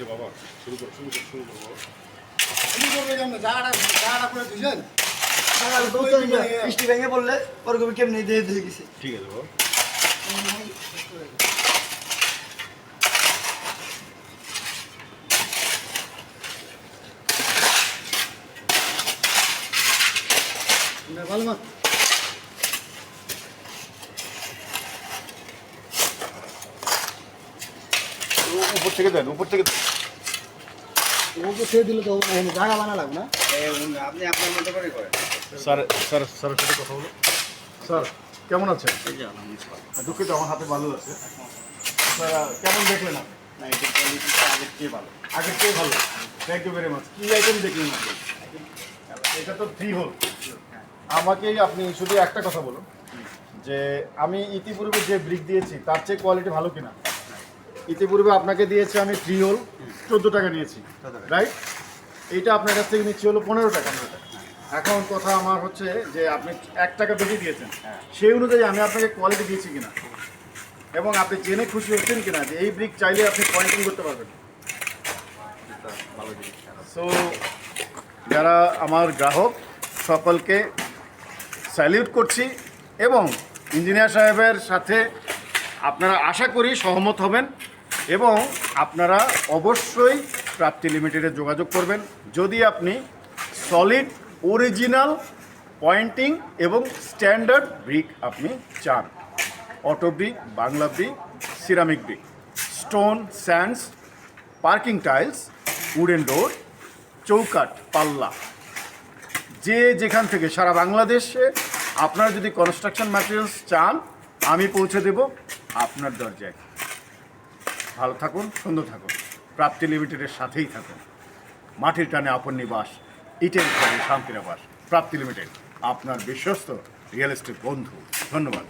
বাবা শুরু করো বৃষ্টি ভেঙে পড়লে ওরকম কেমনি দিয়ে দিয়ে গেছে। ঠিক আছে বাবা ভালো মা উপর থেকে দেন উপর থেকে ওকে ছেড়ে দিলে তো জায়গা বানা লাগবে না। আপনি আপনার মতো করে করেন। স্যারের সাথে কথা বলো। স্যার কেমন আছেন? দুঃখিত আমার হাতে ভালো আছে। স্যার কেমন দেখলেন আপনি? না, এটার কোয়ালিটিটা আগের চেয়ে ভালো। আগের চেয়ে ভালো। Thank you very much. কী আইটেম দেখলেন আপনি? এটা তো 3 হোল। আমাকে আপনি শুধু একটা কথা বলুন যে আমি ইতিপূর্বে যে ব্রিক দিয়েছি তার চেয়ে কোয়ালিটি ভালো কিনা। ইতিপূর্বে আপনাকে দিয়েছি আমি 3 হোল 14 টাকা নিয়েছি, রাইট? এইটা আপনার কাছ থেকে নিচ্ছি হলো 15 টাকা। এখন কথা আমার হচ্ছে যে আপনি 1 টাকা বেশি দিয়েছেন, সেই অনুযায়ী আমি আপনাকে কোয়ালিটি দিয়েছি কিনা এবং আপনি জেনে খুশি হচ্ছেন কিনা যে এই ব্রিক চাইলে আপনি পয়েন্টিং করতে পারবেন। সো যারা আমার গ্রাহক সকলকে স্যালিউট করছি এবং ইঞ্জিনিয়ার সাহেবের সাথে আপনারা আশা করি সহমত হবেন এবং আপনারা অবশ্যই প্রাপ্তি লিমিটেডে যোগাযোগ করবেন যদি আপনি সলিড অরিজিনাল পয়েন্টিং এবং স্ট্যান্ডার্ড ব্রিক আপনি চান। Auto brick, Bangla brick, ceramic brick, stone, sands, parking tiles, wooden door, চৌকাঠ, পাল্লা, যে যেখান থেকে সারা বাংলাদেশে আপনারা যদি কনস্ট্রাকশন ম্যাটেরিয়ালস চান আমি পৌঁছে দেব আপনার দরজায়। ভালো থাকুন, সুন্দর থাকুন, প্রাপ্তি লিমিটেডের সাথেই থাকুন। মাটির টানে আপন নিবাস, ইটের ঘরে শান্তির আবাস। প্রাপ্তি লিমিটেড আপনার বিশ্বস্ত রিয়েল এস্টেট বন্ধু। ধন্যবাদ।